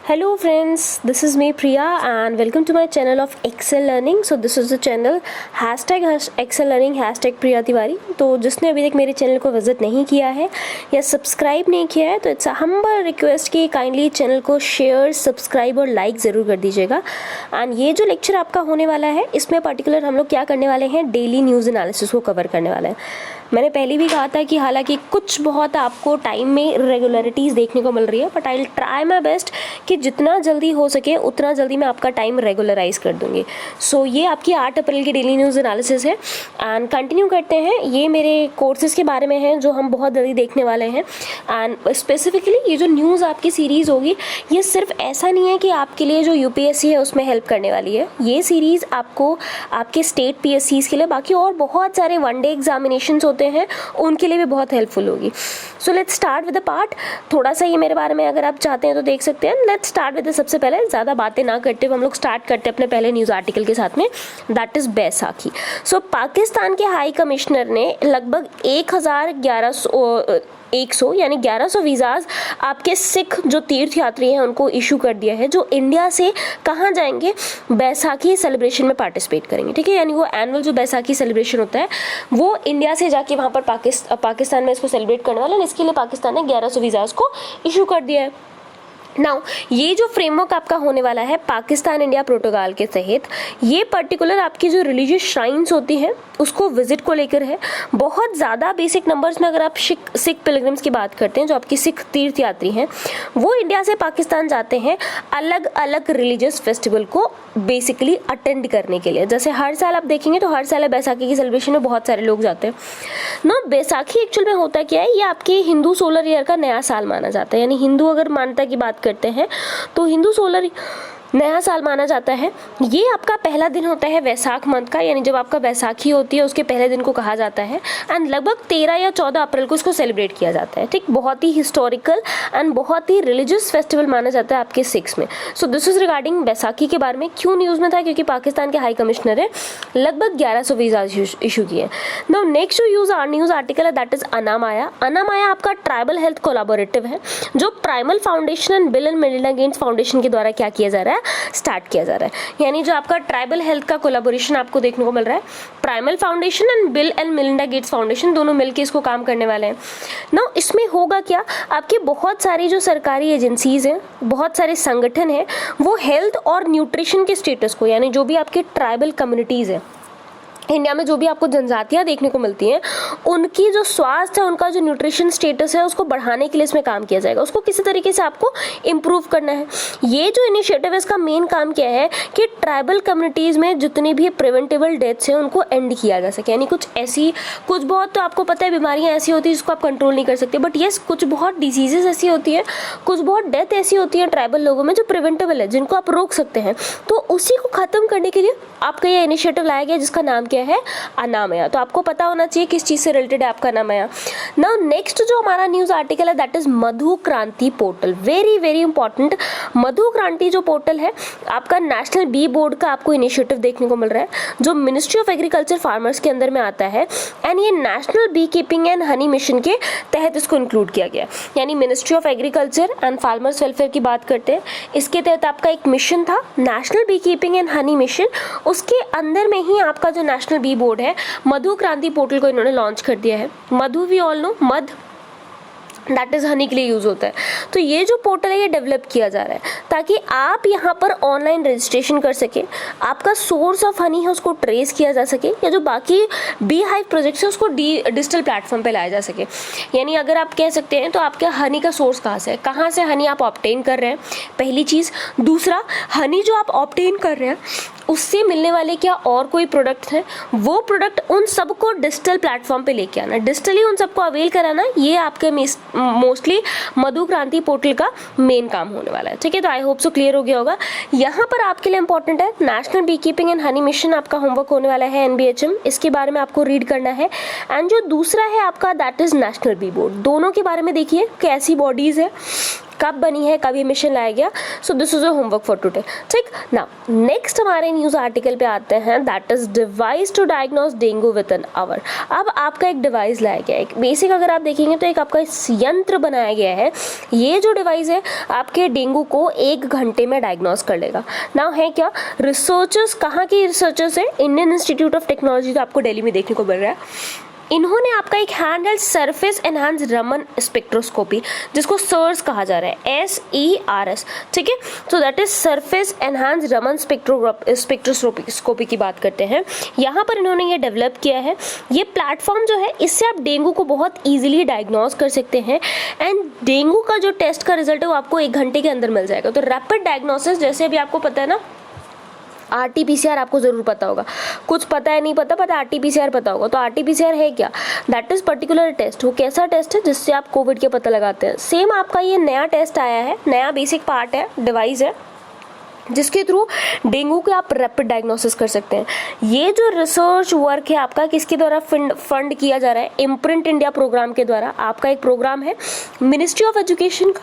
Hello friends, this is me Priya and welcome to my channel of Excel Learning. So this is the channel #Excel Learning #Priya Tiwari. तो जिसने अभी तक मेरे channel को visit नहीं किया है या सब्सक्राइब नहीं किया है तो इट्स अ हम्बल रिक्वेस्ट कि काइंडली चैनल को शेयर, सब्सक्राइब और लाइक ज़रूर कर दीजिएगा. एंड ये जो लेक्चर आपका होने वाला है इसमें पर्टिकुलर हम लोग क्या करने वाले हैं, डेली न्यूज़ एनालिसिस को कवर करने वाले हैं. मैंने पहले भी कहा था कि हालांकि कुछ बहुत आपको टाइम में रेगुलरिटीज़ देखने को मिल रही है, but I will try my best कि जितना जल्दी हो सके उतना जल्दी मैं आपका टाइम रेगुलराइज कर दूंगी. सो ये आपकी 8 अप्रैल की डेली न्यूज़ एनालिसिस है एंड कंटिन्यू करते हैं. ये मेरे कोर्सेज़ के बारे में है जो हम बहुत जल्दी देखने वाले हैं. एंड स्पेसिफिकली ये जो न्यूज़ आपकी सीरीज़ होगी ये सिर्फ ऐसा नहीं है कि आपके लिए जो यूपीएससी है उसमें हेल्प करने वाली है. ये सीरीज़ आपको आपके स्टेट पीएससीज़ के लिए, बाकी और बहुत सारे वनडे एग्जामिनेशंस होते हैं उनके लिए भी बहुत हेल्पफुल होगी. So let's start with the part. थोड़ा सा ये मेरे बारे में अगर आप चाहते हैं तो देख सकते हैं. लेट्स स्टार्ट विद सबसे पहले ज़्यादा बातें ना करते हुए हम लोग स्टार्ट करते हैं अपने पहले न्यूज़ आर्टिकल के साथ में, दैट इज़ बैसाखी. सो पाकिस्तान के हाई कमिश्नर ने लगभग 1100 यानी 1100 वीज़ाज आपके सिख जो तीर्थ यात्री हैं उनको इशू कर दिया है, जो इंडिया से कहाँ जाएंगे, बैसाखी सेलिब्रेशन में पार्टिसिपेट करेंगे. ठीक है, यानी वो एनुअल जो बैसाखी सेलिब्रेशन होता है वो इंडिया से जाके वहाँ पर पाकिस्तान में इसको सेलिब्रेट करने वाले हैं. इसके लिए पाकिस्तान ने 1100 वीज़ाज को इशू कर दिया है. नाउ ये जो फ्रेमवर्क आपका होने वाला है पाकिस्तान इंडिया प्रोटोकॉल के तहत, ये पर्टिकुलर आपकी जो रिलीजियस श्राइन्स होती हैं उसको विजिट को लेकर है. बहुत ज़्यादा बेसिक नंबर्स में अगर आप सिख पिलग्रिम्स की बात करते हैं, जो आपकी सिख तीर्थ यात्री हैं, वो इंडिया से पाकिस्तान जाते हैं अलग अलग रिलीजियस फेस्टिवल को बेसिकली अटेंड करने के लिए. जैसे हर साल आप देखेंगे तो हर साल बैसाखी की सेलिब्रेशन में बहुत सारे लोग जाते हैं ना. बैसाखी एक्चुअल में होता क्या है, ये आपके हिंदू सोलर ईयर का नया साल माना जाता है. यानी हिंदू अगर मान्यता की बात करते हैं तो हिंदू सोलर नया साल माना जाता है. ये आपका पहला दिन होता है वैसाख मंथ का, यानी जब आपका बैसाखी होती है उसके पहले दिन को कहा जाता है. एंड लगभग 13 या 14 अप्रैल को इसको सेलिब्रेट किया जाता है. ठीक, बहुत ही हिस्टोरिकल एंड बहुत ही रिलीजियस फेस्टिवल माना जाता है आपके सिख्स में. So this is regarding Baisakhi के बारे में. क्यों न्यूज़ में था, क्योंकि पाकिस्तान के हाई कमिश्नर है लगभग 1100 वीज़ा इशू किए. नाउ नेक्स्ट जो न्यूज़ आर्टिकल है दैट इज अनामाया. अनामाया आपका ट्राइबल हेल्थ कोलैबोरेटिव है जो primal foundation and bill and Melinda Gates foundation के द्वारा क्या किया जा रहा है, स्टार्ट किया जा रहा है. यानी जो आपका ट्राइबल हेल्थ का कोलैबोरेशन आपको देखने को मिल रहा है, primal foundation and bill and Melinda Gates foundation दोनों मिलकर इसको काम करने वाले हैं. नाउ इसमें होगा क्या, आपकी बहुत सारी जो सरकारी एजेंसीज हैं, बहुत सारे संगठन हैं, वो हेल्थ और न्यूट्रिशन के स्टेटस को, यानी जो भी आपकी ट्राइबल कम्युनिटीज़ हैं इंडिया में, जो भी आपको जनजातियाँ देखने को मिलती हैं, उनकी जो स्वास्थ्य है, उनका जो न्यूट्रिशन स्टेटस है उसको बढ़ाने के लिए इसमें काम किया जाएगा. उसको किसी तरीके से आपको इम्प्रूव करना है. ये जो इनिशिएटिव है इसका मेन काम क्या है कि ट्राइबल कम्युनिटीज़ में जितनी भी प्रिवेंटेबल डेथ्स हैं उनको एंड किया जा सके. यानी कुछ बहुत तो आपको पता है बीमारियाँ ऐसी होती हैं जिसको आप कंट्रोल नहीं कर सकते, बट येस कुछ बहुत डिजीजेस ऐसी होती है, कुछ बहुत डेथ ऐसी होती है ट्राइबल लोगों में जो प्रिवेंटेबल है, जिनको आप रोक सकते हैं. तो उसी को ख़त्म करने के लिए आपका ये इनिशिएटिव लाया गया जिसका नाम क्या है, अनामया. तो आपको पता होना चाहिए किस चीज़ से रिलेटेड है आपका अनामया. नाउ नेक्स्ट जो हमारा न्यूज़ आर्टिकल है that is Madhu Kranti portal. Very very important. Madhu Kranti जो पोर्टल है आपका नेशनल बी बोर्ड का आपको इनिशिएटिव देखने को मिल रहा है जो मिनिस्ट्री ऑफ एग्रीकल्चर फार्मर्स के अंदर में आता है. एंड ये national bee keeping and honey mission के तहत इसको इंक्लूड किया गया. यानी ministry of agriculture and farmers welfare की बात करते हैं, इसके तहत आपका एक मिशन था national bee keeping and honey mission. उसके अंदर में ही आपका जो नेशनल बी बोर्ड है मधु क्रांति पोर्टल को इन्होंने लॉन्च कर दिया है. मधु वी ऑल नो, मध दैट इज़ हनी के लिए यूज़ होता है. तो ये जो पोर्टल है ये डेवलप किया जा रहा है ताकि आप यहाँ पर ऑनलाइन रजिस्ट्रेशन कर सकें, आपका सोर्स ऑफ हनी है उसको ट्रेस किया जा सके, या जो बाकी बी हाइव प्रोजेक्ट्स है उसको डिजिटल प्लेटफॉर्म पे लाया जा सके. यानी अगर आप कह सकते हैं तो आपका हनी का सोर्स कहाँ से हनी आप ऑब्टेन कर रहे हैं, पहली चीज़. दूसरा, हनी जो आप ऑब्टेन कर रहे हैं उससे मिलने वाले क्या और कोई प्रोडक्ट हैं, वो प्रोडक्ट उन सबको डिजिटल प्लेटफॉर्म पे लेके आना, डिजिटली उन सबको अवेल कराना, ये आपके मोस्टली मधु क्रांति पोर्टल का मेन काम होने वाला है. ठीक है, तो आई होप सो क्लियर हो गया होगा. यहाँ पर आपके लिए इंपॉर्टेंट है national bee keeping and honey mission आपका होमवर्क होने वाला है NBHM, इसके बारे में आपको रीड करना है. एंड जो दूसरा है आपका that is national bee board. दोनों के बारे में देखिए कैसी बॉडीज़ है. कब बनी है, कब ये मिशन लाया गया। So this is a homework for today. ठीक ना, नेक्स्ट हमारे न्यूज़ आर्टिकल पे आते हैं, that is device to diagnose dengue with an hour. अब आपका एक डिवाइस लाया गया है, एक बेसिक अगर आप देखेंगे तो एक आपका यंत्र बनाया गया है। ये जो डिवाइस है आपके डेंगू को 1 घंटे में डायग्नोस कर लेगा। नाउ है क्या, रिसर्चर्स, कहाँ के रिसर्चर्स है, इंडियन इंस्टीट्यूट ऑफ टेक्नोलॉजी, तो आपको दिल्ली में देखने को मिल रहा है। इन्होंने आपका एक handheld surface enhance Raman spectroscopy, जिसको सर्स कहा जा रहा है, SERS, ठीक है। So that is surface enhance Raman spectroscopy की बात करते हैं। यहाँ पर इन्होंने ये डेवलप किया है। ये प्लेटफॉर्म जो है, इससे आप डेंगू को बहुत ईजिली डायग्नोस कर सकते हैं एंड डेंगू का जो टेस्ट का रिजल्ट है वो आपको 1 घंटे के अंदर मिल जाएगा। तो रैपिड डायग्नोसिस, जैसे अभी आपको पता है ना, RT-PCR आपको ज़रूर पता होगा, कुछ पता है नहीं पता, RT-PCR पता होगा। तो RT-PCR है क्या, दैट इज़ पर्टिकुलर टेस्ट। वो कैसा टेस्ट है जिससे आप कोविड के पता लगाते हैं। सेम आपका ये नया टेस्ट आया है, नया बेसिक पार्ट है, डिवाइस है, जिसके थ्रू डेंगू के आप रैपिड डायग्नोसिस कर सकते हैं। ये जो रिसर्च वर्क है आपका किसके द्वारा फंड किया जा रहा है, इम्प्रिंट इंडिया प्रोग्राम के द्वारा। आपका एक प्रोग्राम है मिनिस्ट्री ऑफ एजुकेशन का,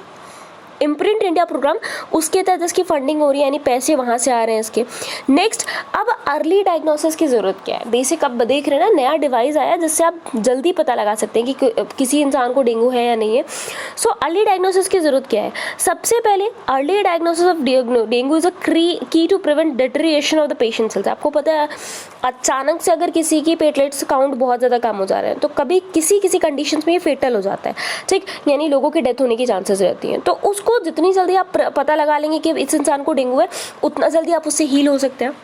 इम्प्रिंट इंडिया प्रोग्राम, उसके तहत इसकी फंडिंग हो रही है, यानी पैसे वहाँ से आ रहे हैं इसके। नेक्स्ट, अब अर्ली डायग्नोसिस की ज़रूरत क्या है। बेसिक अब देख रहे हैं ना, नया डिवाइस आया जिससे आप जल्दी पता लगा सकते हैं कि किसी इंसान को डेंगू है या नहीं है। सो अर्ली डायग्नोसिस की ज़रूरत क्या है, सबसे पहले early diagnosis of dengue is a key to prevent deterioration of the patient cells. आपको पता है अचानक से अगर किसी की प्लेटलेट्स काउंट बहुत ज़्यादा कम हो जा रहे हैं तो कभी किसी कंडीशंस में ये फेटल हो जाता है, ठीक, यानी लोगों की डेथ होने की चांसेस रहती हैं। तो उसको जितनी जल्दी आप पता लगा लेंगे कि इस इंसान को डेंगू है, उतना जल्दी आप उससे हील हो सकते हैं।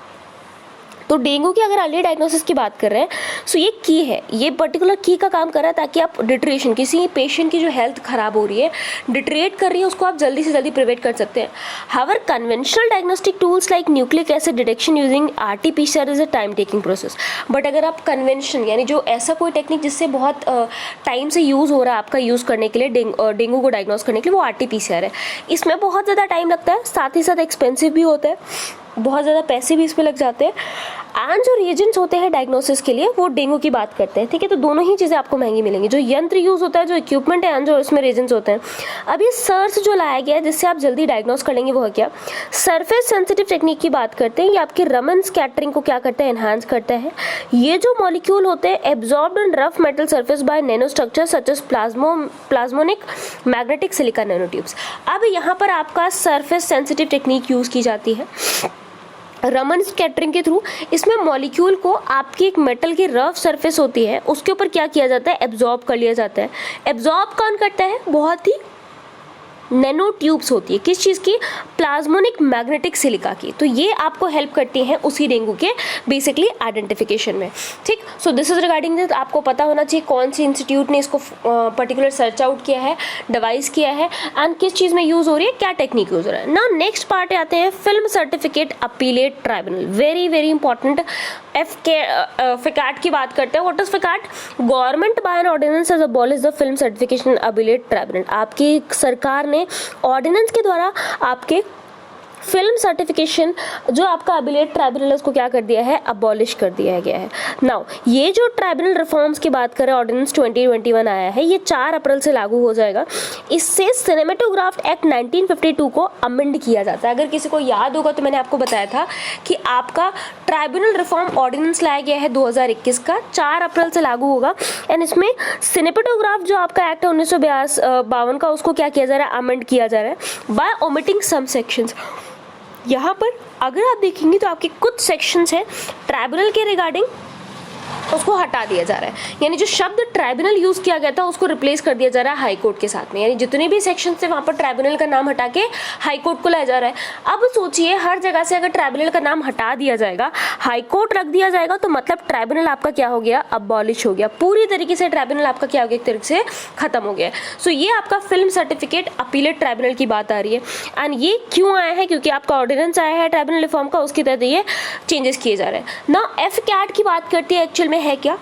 तो डेंगू की अगर अर्ली डायग्नोसिस की बात कर रहे हैं, सो ये की है, ये पर्टिकुलर की का काम कर रहा है ताकि आप डिट्रेशन, किसी पेशेंट की जो हेल्थ खराब हो रही है, डिट्रेट कर रही है, उसको आप जल्दी से जल्दी प्रिवेंट कर सकते हैं। However conventional diagnostic tools like nucleic acid detection using RT-PCR is a time taking process. But अगर आप कन्वेंशन, यानी जो ऐसा कोई टेक्निक जिससे बहुत टाइम से यूज़ हो रहा है आपका यूज़ करने के लिए, डेंगू को डायग्नोस करने के लिए, वो RT-PCR है। इसमें बहुत ज़्यादा टाइम लगता है, साथ ही साथ एक्सपेंसिव भी होता है, बहुत ज़्यादा पैसे भी इसमें लग जाते हैं। एंड जो रिएजेंट्स होते हैं डायग्नोसिस के लिए, वो डेंगू की बात करते हैं, ठीक है। तो दोनों ही चीज़ें आपको महंगी मिलेंगी, जो यंत्र यूज़ होता है, जो इक्विपमेंट है, एंड जो इसमें रिएजेंट्स होते हैं। अब ये सर्स जो लाया गया है जिससे आप जल्दी डायग्नोस कर लेंगे, वो है क्या, सरफेस सेंसिटिव टेक्निक की बात करते हैं। ये आपके रमन स्कैटरिंग को क्या करता है, एनहांस करता है। ये जो मॉलिक्यूल होते हैं absorbed in rough metal surface by nano structure such as plasmonic magnetic silica nanotubes. अब यहाँ पर आपका सरफेस सेंसिटिव टेक्निक यूज़ की जाती है रमन स्कैटरिंग के थ्रू। इसमें मॉलिक्यूल को आपकी एक मेटल की रफ सरफेस होती है, उसके ऊपर क्या किया जाता है, एब्जॉर्ब कर लिया जाता है। एब्जॉर्ब कौन करता है, बहुत ही नैनो ट्यूब्स होती है, किस चीज़ की, प्लाज्मोनिक मैग्नेटिक सिलिका की। तो ये आपको हेल्प करती हैं उसी डेंगू के बेसिकली आइडेंटिफिकेशन में, ठीक। सो दिस इज रिगार्डिंग दिस, आपको पता होना चाहिए कौन सी इंस्टीट्यूट ने इसको पर्टिकुलर सर्च आउट किया है, डिवाइस किया है, एंड किस चीज़ में यूज़ हो रही है, क्या टेक्निक यूज़ हो रहा है ना। नेक्स्ट पार्ट आते हैं film certificate appellate tribunal, very very important. FCAT की बात करते हैं। What is FCAT, government by an ordinance has abolished the film certification appellate tribunal. आपकी सरकार ने ऑर्डिनेंस के द्वारा आपके फिल्म सर्टिफिकेशन जो आपका अपीलेट ट्राइब्यूनल उसको क्या कर दिया है, अबॉलिश कर दिया गया है। नाउ ये जो ट्राइब्यूनल रिफॉर्म्स की बात करें, ऑर्डिनेंस 2021 आया है, ये 4 अप्रैल से लागू हो जाएगा। इससे सिनेमेटोग्राफ एक्ट 1952 को अमेंड किया जाता है। अगर किसी को याद होगा तो मैंने आपको बताया था कि आपका ट्राइब्यूनल रिफॉर्म ऑर्डिनेंस लाया गया है 2021 का, 4 अप्रैल से लागू होगा। एंड इसमें सिनेमेटोग्राफ जो आपका एक्ट है 1952 का, उसको क्या किया जा रहा है, अमेंड किया जा रहा है बाय ओमिटिंग सम सेक्शंस। यहाँ पर अगर आप देखेंगे तो आपके कुछ सेक्शंस हैं ट्राइब्यूनल के रिगार्डिंग, उसको हटा दिया जा रहा है, यानी जो शब्द ट्राइब्यूनल यूज़ किया गया था उसको रिप्लेस कर दिया जा रहा है हाई कोर्ट के साथ में। यानी जितने भी सेक्शन थे वहाँ पर ट्राइब्यूनल का नाम हटा के हाई कोर्ट को लाया जा रहा है। अब सोचिए हर जगह से अगर ट्राइब्यूनल का नाम हटा दिया जाएगा, हाई कोर्ट रख दिया जाएगा, तो मतलब ट्राइब्यूनल आपका क्या हो गया, अबॉलिश हो गया, पूरी तरीके से ट्राइब्यूनल आपका क्या हो गया, एक तरीके से खत्म हो गया। सो ये आपका फिल्म सर्टिफिकेट अपीलेट ट्राइब्यूनल की बात आ रही है। एंड ये क्यों आया है, क्योंकि आपका ऑर्डिनेंस आया है ट्राइब्यूनल रिफॉर्म का, उसके तहत ये चेंजेस किए जा रहे हैं ना। FCAT की बात करती है, एक्चुअल में है क्या,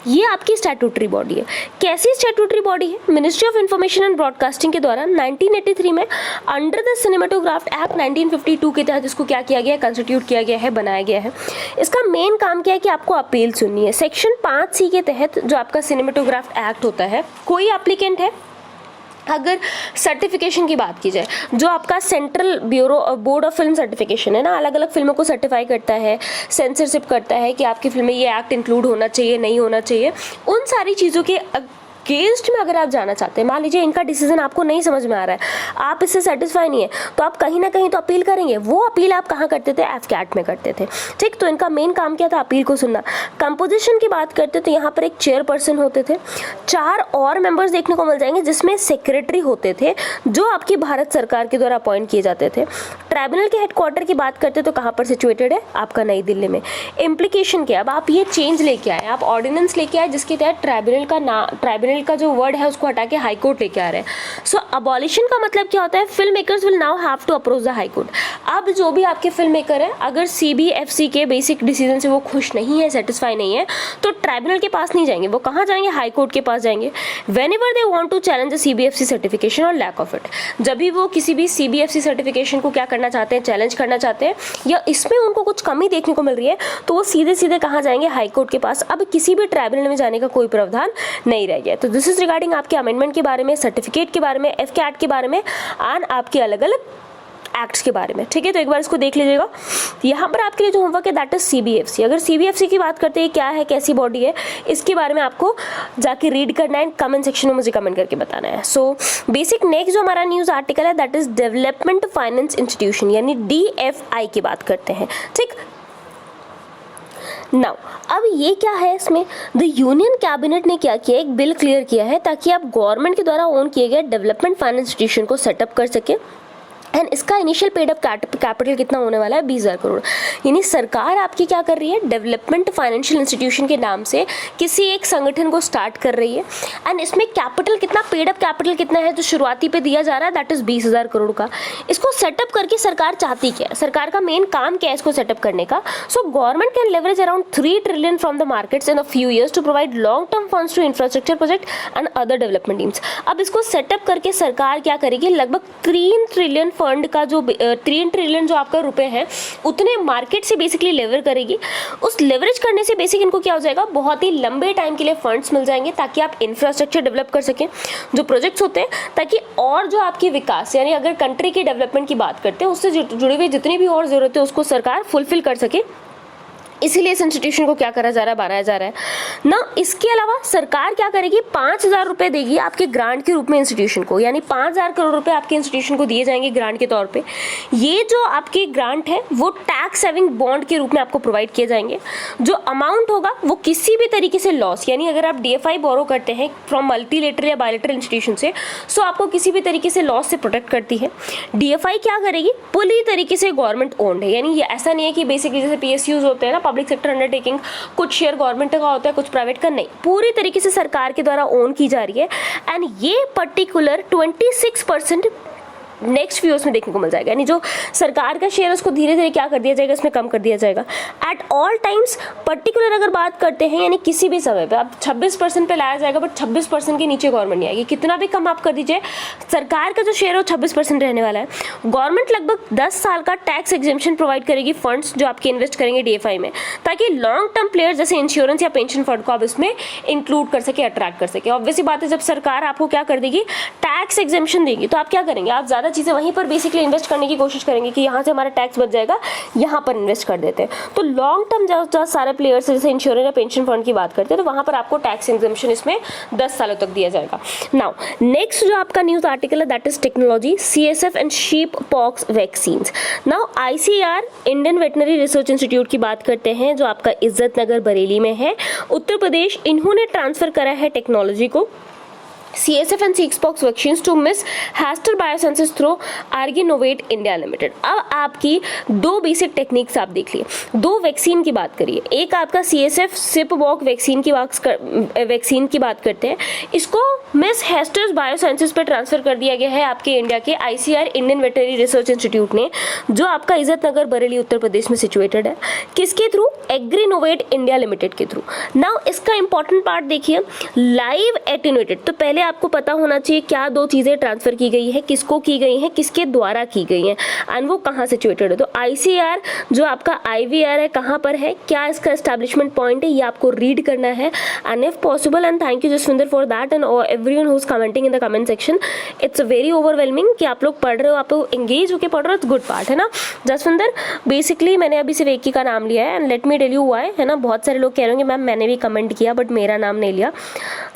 ये आपकी स्टैट्यूटरी बॉडी है। कैसी स्टैट्यूटरी बॉडी है, ministry of information and broadcasting के द्वारा 1983 में अंडर द सिनेमेटोग्राफ एक्ट 1952 के तहत इसको क्या किया गया है, कंस्टिट्यूट किया गया है, बनाया गया है। इसका मेन काम क्या है कि आपको अपील सुननी है। सेक्शन 5C के तहत जो आपका सिनेमेटोग्राफ एक्ट होता है, कोई एप्लीकेंट है अगर सर्टिफिकेशन की बात की जाए, जो आपका central board of film certification है ना, अलग अलग फिल्मों को सर्टिफाई करता है, सेंसरशिप करता है कि आपकी फिल्म में ये एक्ट इंक्लूड होना चाहिए, नहीं होना चाहिए, उन सारी चीज़ों के अगेंस्ट में अगर आप जाना चाहते हैं, मान लीजिए इनका डिसीजन आपको नहीं समझ में आ रहा है, आप इससे सेटिस्फाई नहीं है, तो आप कहीं ना कहीं तो अपील करेंगे। वो अपील आप कहाँ करते थे? एफकैट में करते थे, ठीक। तो इनका मेन काम क्या था? अपील को सुनना। कंपोजिशन की बात करते तो यहाँ पर एक चेयरपर्सन होते थे, 4 और मेंबर्स देखने को मिल जाएंगे, जिसमें सेक्रेटरी होते थे जो आपकी भारत सरकार के द्वारा अपॉइंट किए जाते थे। ट्राइब्यूनल के हेडक्वार्टर की बात करते तो कहाँ पर सिचुएटेड है? आपका नई दिल्ली में। इम्प्लीकेशन क्या? अब आप ये चेंज लेके आए, आप ऑर्डिनेंस लेके आए जिसके तहत ट्राइब्यूनल का जो वर्ड है उसको हटा के हाई कोर्ट लेके आ रहे हैं। सो अबॉलिशन का मतलब क्या होता है? Film makers will now have to approach the high court. अब जो भी आपके फिल्म मेकर है, अगर CBFC के बेसिक डिसीजन से वो खुश नहीं है, सेटिस्फाई नहीं है, तो ट्राइब्यूनल के पास नहीं जाएंगे, वो कहाँ जाएंगे? हाई कोर्ट के पास जाएंगे। Whenever they want to challenge the CBFC certification or lack of it, जब भी वो किसी भी CBFC सर्टिफिकेशन को क्या करना चाहते हैं? चैलेंज करना चाहते हैं, या इसमें उनको कुछ कमी देखने को मिल रही है, तो वो सीधे सीधे कहाँ जाएंगे? हाई कोर्ट के पास। अब किसी भी ट्राइब्यूनल में जाने का कोई प्रावधान नहीं रह गया। तो दिस इज रिगार्डिंग आपके अमेंडमेंट के बारे में, सर्टिफिकेट के बारे में, एफकैट के बारे में, एंड आपके अलग अलग एक्ट्स के बारे में, ठीक है। तो एक बार इसको देख लीजिएगा। यहाँ पर आपके लिए जो होमवर्क है दैट इज CBFC। अगर CBFC की बात करते हैं, क्या है, कैसी बॉडी है, इसके बारे में आपको जाके रीड करना है, कमेंट सेक्शन में मुझे कमेंट करके बताना है। सो बेसिक नेक्स्ट जो हमारा न्यूज़ आर्टिकल है that is development finance institution यानी DFI की बात करते हैं, ठीक। नाउ अब ये क्या है? इसमें द यूनियन कैबिनेट ने क्या किया? एक बिल क्लियर किया है ताकि आप गवर्नमेंट के द्वारा ओन किए गए डेवलपमेंट फाइनेंस इंस्टीट्यूशन को सेटअप कर सके। एंड इसका इनिशियल पेड अप कैपिटल कितना होने वाला है? 20,000 करोड़। यानी सरकार आपकी क्या कर रही है? डेवलपमेंट फाइनेंशियल इंस्टीट्यूशन के नाम से किसी एक संगठन को स्टार्ट कर रही है। एंड इसमें कैपिटल कितना, पेड अप कैपिटल कितना है जो शुरुआती पे दिया जा रहा है? दैट इज 20,000 करोड़ का। इसको सेटअप करके सरकार चाहती क्या है? सरकार का मेन काम क्या है इसको सेटअप करने का? So government can leverage around 3 trillion from the markets in a few years to provide long term funds to infrastructure project and other development teams. अब इसको सेटअप करके सरकार क्या करेगी? लगभग 3 ट्रिलियन फंड का जो 3 ट्रिलियन जो आपका रुपए है उतने मार्केट से बेसिकली लेवर करेगी। उस लेवरेज करने से बेसिक इनको क्या हो जाएगा? बहुत ही लंबे टाइम के लिए फंड्स मिल जाएंगे ताकि आप इंफ्रास्ट्रक्चर डेवलप कर सकें, जो प्रोजेक्ट्स होते हैं, ताकि और जो आपकी विकास यानी अगर कंट्री के डेवलपमेंट की बात करते हैं उससे जुड़ी हुई जितनी भी और जरूरत है उसको सरकार फुलफिल कर सके। इसीलिए इस इंस्टीट्यूशन को क्या करा जा रहा है? बनाया जा रहा है ना। इसके अलावा सरकार क्या करेगी? 5,000 रुपये देगी आपके ग्रांट के रूप में इंस्टीट्यूशन को, यानी 5,000 करोड़ रुपए आपके इंस्टीट्यूशन को दिए जाएंगे ग्रांट के तौर पे। ये जो आपके ग्रांट है वो टैक्स सेविंग बॉन्ड के रूप में आपको प्रोवाइड किए जाएंगे। जो अमाउंट होगा वो किसी भी तरीके से लॉस, यानी अगर आप DFI बोरो करते हैं फ्रॉम मल्टीलेटरल या बायलेटरल इंस्टीट्यूशन से, सो आपको किसी भी तरीके से लॉस से प्रोटेक्ट करती है। DFI क्या करेगी? पूरी तरीके से गवर्नमेंट ओन्ड है, यानी ये ऐसा नहीं है कि बेसिकली जैसे PSUs होते हैं ना, पब्लिक सेक्टर अंडरटेकिंग, कुछ शेयर गवर्नमेंट का होता है कुछ प्राइवेट का, नहीं, पूरी तरीके से सरकार के द्वारा ओन की जा रही है। एंड ये पर्टिकुलर 26% नेक्स्ट फ्यू ईयर्स में देखने को मिल जाएगा, यानी जो सरकार का शेयर उसको धीरे धीरे क्या कर दिया जाएगा? इसमें कम कर दिया जाएगा। एट ऑल टाइम्स पर्टिकुलर अगर बात करते हैं, यानी किसी भी समय पे अब 26% पे लाया जाएगा, बट 26% के नीचे गवर्नमेंट नहीं आएगी। कितना भी कम आप कर दीजिए, सरकार का जो शेयर है वो 26% रहने वाला है। गवर्नमेंट लगभग 10 साल का टैक्स एग्जेम्पशन प्रोवाइड करेगी फंड्स जो आपके इन्वेस्ट करेंगे DFI में, ताकि लॉन्ग टर्म प्लेयर्स जैसे इंश्योरेंस या पेंशन फंड को आप इसमें इंक्लूड कर सके, अट्रैक्ट कर सके। ऑब्वियसली बात है, जब सरकार आपको क्या कर देगी? टैक्स एग्जेम्पशन देगी, तो आप क्या करेंगे? आप ज़्यादा चीज़ें वहीं पर बेसिकली इन्वेस्ट करने की कोशिश करेंगे कि यहाँ से हमारा टैक्स बच जाएगा, यहाँ पर इन्वेस्ट कर देते हैं। तो लॉन्ग टर्म जो सारे प्लेयर्स जैसे इंश्योरेंस या पेंशन फंड की बात करते हैं, तो वहाँ पर आपको टैक्स एग्जेम्पशन इसमें 10 सालों तक दिया जाएगा। नाउ नेक्स्ट जो आपका न्यूज़ आर्टिकल है that is technology, CSF and sheep pox vaccines. Now ICAR Indian veterinary research institute की बात करते हैं जो आपका इज्जत नगर बरेली में है, उत्तर प्रदेश। इन्होंने ट्रांसफर करा है टेक्नोलॉजी को CSF and sheeppox vaccines to Ms Hester Biosciences through Agrinnovate India Limited. अब आपकी 2 बेसिक टेक्निक्स आप देख लिए, 2 वैक्सीन की बात करिए। एक आपका CSF सिपवॉक वैक्सीन की बात करते हैं, इसको मिस हैस्टर्स बायोसाइंसेस पर ट्रांसफर कर दिया गया है आपके इंडिया के ICAR Indian veterinary research institute ने, जो आपका इज्जत नगर बरेली उत्तर प्रदेश में सिचुएटेड है। किसके थ्रू? एग्रीनोवेट इंडिया लिमिटेड के थ्रू। नाउ इसका इंपॉर्टेंट पार्ट देखिए, लाइव एटेन्यूएटेड, तो पहले पहले आपको पता होना चाहिए क्या दो चीज़ें ट्रांसफ़र की गई है, किसको की गई है, किसके द्वारा की गई है एंड वो कहाँ सिचुएटेड है। तो ICAR जो आपका IVR है कहाँ पर है, क्या इसका एस्टैब्लिशमेंट पॉइंट है, ये आपको रीड करना है and if possible, and thank you Jasvinder for that and everyone who is commenting in the comment section. It's very overwhelming कि आप लोग पढ़ रहे हो, आप लोग एंगेज होकर पढ़ रहे हो, इट्स गुड पार्ट है ना। जसविंदर बेसिकली मैंने अभी सिर्फ एक ही का नाम लिया है and let me tell you why, है ना। बहुत सारे लोग कह रहे होंगे मैम मैंने भी कमेंट किया बट मेरा नाम नहीं लिया,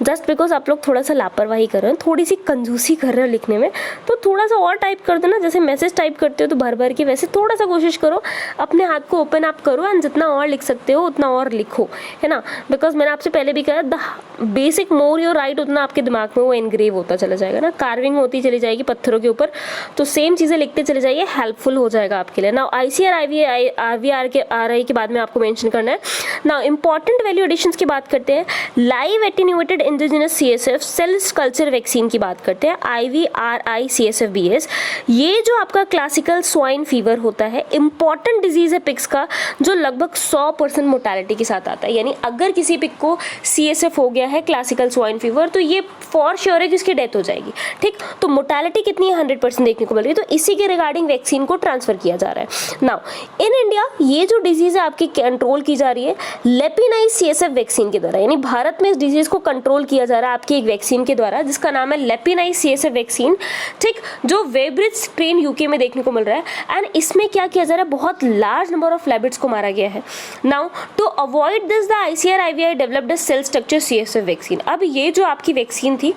जस्ट बिकॉज आप लोग थोड़ा सा लापरवाही कर रहे हो, थोड़ी सी कंजूसी कर रहे हो लिखने में, तो थोड़ा सा और टाइप कर दो ना। जैसे मैसेज टाइप करते हो तो भर भर के, वैसे थोड़ा सा कोशिश करो, अपने हाथ को ओपन अप करो एंड जितना और लिख सकते हो उतना और लिखो, है ना। बिकॉज मैंने आपसे पहले भी कहा the basic more your right उतना आपके दिमाग में वो इनग्रेव होता चला जाएगा ना, कार्विंग होती चली जाएगी पत्थरों के ऊपर, तो सेम चीज़ें लिखते चले जाइए, हेल्पफुल हो जाएगा आपके लिए ना। ICAR IVR के RI के बाद में आपको मेंशन करना है ना। इंपॉर्टेंट वैल्यू एडिशंस की बात करते हैं, live attenuated indigenous CSF cells culture vaccine की बात करते हैं, IVRI CSFBS। ये जो आपका क्लासिकल स्वाइन फीवर होता है, इंपॉर्टेंट डिजीज है पिग्स का, जो लगभग 100% मोर्टेलिटी के साथ आता है। यानी अगर किसी पिग को CSF हो गया है क्लासिकल स्वाइन फीवर तो ये फॉर श्योर है कि उसकी डेथ हो जाएगी, ठीक। तो मोर्टेलिटी कितनी है, 100% देखने को मिल रही है, तो इसी के रिगार्डिंग वैक्सीन को ट्रांसफर किया जा रहा है। नाउ इन इंडिया ये जो डिजीज है आपकी कंट्रोल की जा रही है लेपिनाइज CSF वैक्सीन के द्वारा, यानी भारत में इस डिजीज को कंट्रोल किया जा रहा है आपकी एक वैक्सीन के द्वारा जिसका नाम है लेपिनाइज CSF वैक्सीन, ठीक, जो वेब्रिज स्ट्रेन UK में देखने को मिल रहा है। एंड इसमें क्या किया जा रहा है, बहुत लार्ज नंबर ऑफ रैबिट्स को मारा गया है। Now to avoid this the ICAR IVI developed a cell structure CSF vaccine. अब ये जो आपकी वैक्सीन थी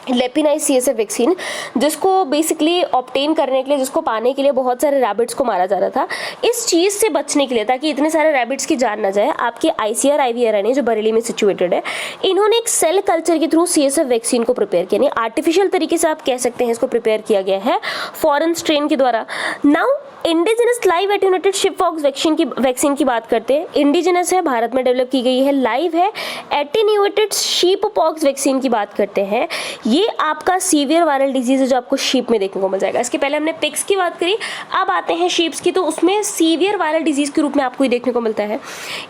लेपिनाइज CSF वैक्सीन, जिसको बेसिकली ऑब्टेन करने के लिए, जिसको पाने के लिए बहुत सारे रैबिट्स को मारा जा रहा था, इस चीज़ से बचने के लिए, ताकि इतने सारे रैबिट्स की जान ना जाए, आपके ICAR IVR ने जो बरेली में सिचुएटेड है, इन्होंने एक सेल कल्चर के थ्रू CSF वैक्सीन को प्रिपेयर किया, यानी आर्टिफिशियल तरीके से आप कह सकते हैं इसको प्रिपेयर किया गया है फॉरेन स्ट्रेन के द्वारा। Now indigenous live attenuated sheeppox vaccine की बात करते हैं, इंडिजिनस है, भारत में डेवलप की गई है, लाइव है। एटेन्यूएटेड शीपपॉक्स वैक्सीन की बात करते हैं, ये आपका सीवियर वायरल डिजीज है जो आपको शीप में देखने को मिल जाएगा। इसके पहले हमने पिग्स की बात करी, अब आते हैं शीप्स की, तो उसमें सीवियर वायरल डिजीज के रूप में आपको ये देखने को मिलता है।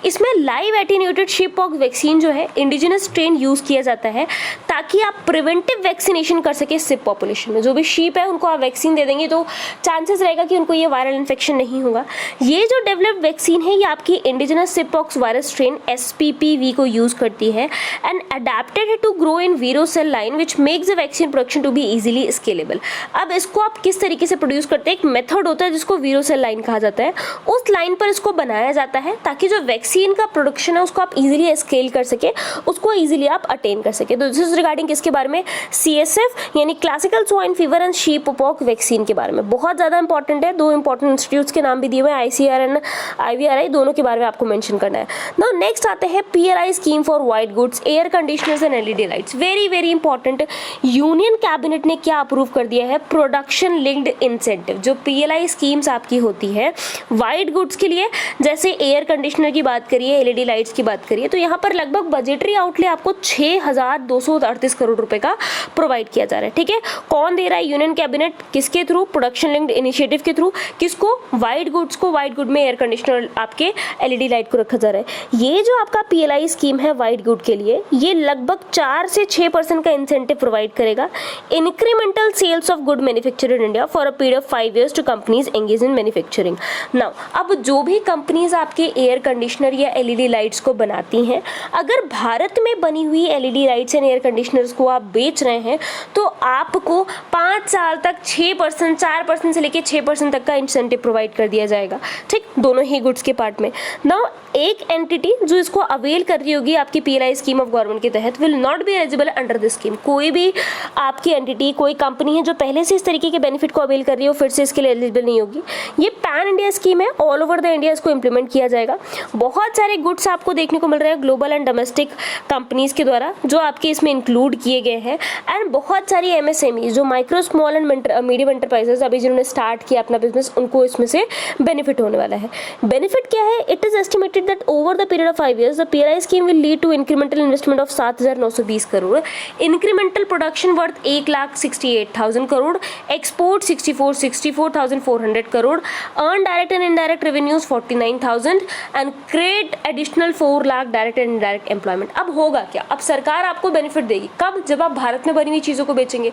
इसमें लाइव एटेन्यूएटेड शिपपॉक्स वैक्सीन जो है इंडिजिनस स्ट्रेन यूज किया जाता है ताकि आप प्रिवेंटिव वैक्सीनेशन कर सके सिप पॉपुलेशन में। जो भी शीप है उनको आप वैक्सीन दे देंगे तो चांसेस रहेगा कि उनको ये वायरल इन्फेक्शन नहीं होगा। ये जो डेवलप्ड वैक्सीन है ये आपकी indigenous sheeppox virus strain SPPV को यूज करती है एंड अडेप्टेड है to grow in Vero cell line which makes the vaccine production to be easily scalable. अब इसको आप किस तरीके से प्रोड्यूस करते हैं, एक मेथड होता है जिसको वीरो सेल लाइन कहा जाता है, उस लाइन पर इसको बनाया जाता है ताकि जो वैक्सीन का प्रोडक्शन है उसको आप इजीली स्केल कर सके, उसको इजीली आप अटेन कर सके। तो दिस इज रिगार्डिंग किसके बारे में, CSF यानी classical swine fever and sheeppox vaccine के बारे में। बहुत ज़्यादा इंपॉर्टेंट है, दो इंपॉर्टेंट इंस्टीट्यूट्स के नाम भी दिए हुए हैं, ICAR एंड IVRI, दोनों के बारे में आपको मेंशन करना है। नाउ नेक्स्ट आते हैं PLI scheme for white goods, air conditioners and LED lights. Very very important, union cabinet ने क्या अप्रूव कर दिया है, प्रोडक्शन लिंक्ड इंसेंटिव। जो PLI स्कीम्स आपकी होती है व्हाइट गुड्स के लिए, जैसे एयर कंडीशनर की बात करिए, LED लाइट्स की बात करिए, तो यहाँ पर लगभग बजटरी आउटले आपको 6238 करोड़ रुपए का प्रोवाइड किया जा रहा है, ठीक है। कौन दे रहा है, यूनियन कैबिनेट, किसके थ्रू, प्रोडक्शन लिंक्ड इनिशिएटिव के थ्रू, किसको, व्हाइट गुड्स को। व्हाइट गुड में एयर कंडीशनर आपके LED लाइट को रखा जा रहा है। ये जो आपका PLI स्कीम है व्हाइट गुड के लिए, ये लगभग 4 से 6% का इंसेंटिव प्रोवाइड करेगा। Incremental sales of good manufactured in India for a period of 5 years to companies engage in manufacturing. Now अब जो भी कंपनीज आपके एयर कंडीशनर या LED लाइट्स को बनाती हैं, अगर भारत में बनी हुई LED lights and air conditioners को आप बेच रहे हैं तो आपको 5 साल तक 6%, 4% से लेकर 6% तक का इंसेंटिव प्रोवाइड कर दिया जाएगा, ठीक, दोनों ही गुड्स के पार्ट में। नाउ एक एंटिटी जो इसको अवेल कर रही होगी आपकी PLI स्कीम ऑफ गवर्नमेंट के तहत will not be eligible under this scheme. कोई भी आपकी एंटिटी, कोई कंपनी है जो पहले से इस तरीके के बेनिफिट को अवेल कर रही हो, फिर से इसके लिए एलिजिबल नहीं होगी। ये पैन इंडिया स्कीम है, ऑल ओवर द इंडिया इसको इंप्लीमेंट किया जाएगा। बहुत सारे गुड्स आपको देखने को मिल रहे हैं ग्लोबल एंड डोमेस्टिक कंपनीज के द्वारा जो आपके इसमें इंक्लूड किए गए हैं, एंड बहुत सारी MSME जो micro small and medium enterprises अभी जिन्होंने स्टार्ट किया अपना बिजनेस उनको इसमें से बेनिफिट होने वाला है। बेनिफिट क्या है? It is estimated that over the period of 5 years the PLI scheme will lead to incremental investment of 7,920 crore, incremental production worth 1,68,000 crore, export 64,400 crore, earn direct and indirect revenues 49,000 and create additional 4 lakh direct and indirect employment. अब होगा क्या? अब सरकार आपको benefit देगी कब? जब आप भारत में बनी हुई चीज़ों को बेचेंगे।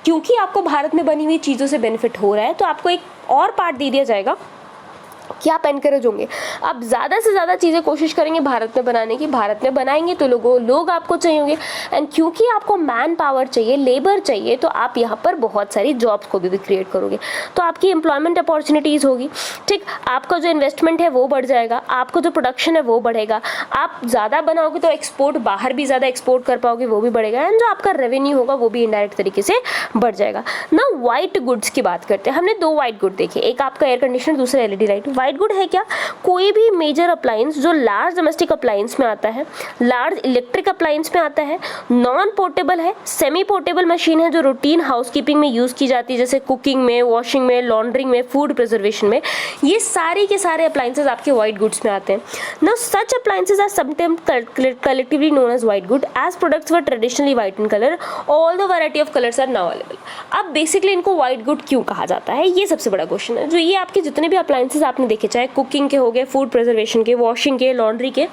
क्योंकि आपको भारत में बनी हुई चीज़ों से बेनिफिट हो रहा है तो आपको एक और पार्ट दे दिया जाएगा कि आप एनकरेज होंगे। आप ज़्यादा से ज़्यादा चीज़ें कोशिश करेंगे भारत में बनाने की। भारत में बनाएंगे तो लोग आपको चाहिए होंगे, एंड क्योंकि आपको मैन पावर चाहिए, लेबर चाहिए, तो आप यहाँ पर बहुत सारी जॉब्स को भी क्रिएट करोगे, तो आपकी एम्प्लॉयमेंट अपॉर्चुनिटीज़ होगी। ठीक, आपका जो इन्वेस्टमेंट है वो बढ़ जाएगा, आपको जो प्रोडक्शन है वो बढ़ेगा, आप ज़्यादा बनाओगे तो एक्सपोर्ट, बाहर भी ज़्यादा एक्सपोर्ट कर पाओगे, वो भी बढ़ेगा, एंड जो आपका रेवेन्यू होगा वो भी इनडायरेक्ट तरीके से बढ़ जाएगा ना। वाइट गुड्स की बात करते हैं। हमने 2 वाइट गुड देखे, एक आपका एयर कंडीशनर, दूसरा LED लाइट। वाइट गुड है क्या? कोई भी मेजर अप्लायंस जो लार्ज डोमेस्टिक अप्लायंस में आता है, लार्ज इलेक्ट्रिक अप्लायंस में आता है, नॉन पोर्टेबल है, सेमी पोर्टेबल मशीन है जो रूटीन हाउसकीपिंग में यूज की जाती है, जैसे कुकिंग में, वॉशिंग में, लॉन्ड्रिंग में, फूड प्रिजर्वेशन में, ये सारे के सारे अप्लायंसेज आपके व्हाइट गुड्स में आते हैं। Now such appliances are sometimes collectively known as white good as products were traditionally white in colour, all the variety of colours are now available. अब बेसिकली इनको व्हाइट गुड क्यों कहा जाता है, ये सबसे बड़ा क्वेश्चन है। जो ये आपके जितने भी अप्लायंसेज आपने देखे, चाहे कुकिंग के हो गए, फूड प्रिजर्वेशन के, वॉशिंग के, लॉन्ड्री के,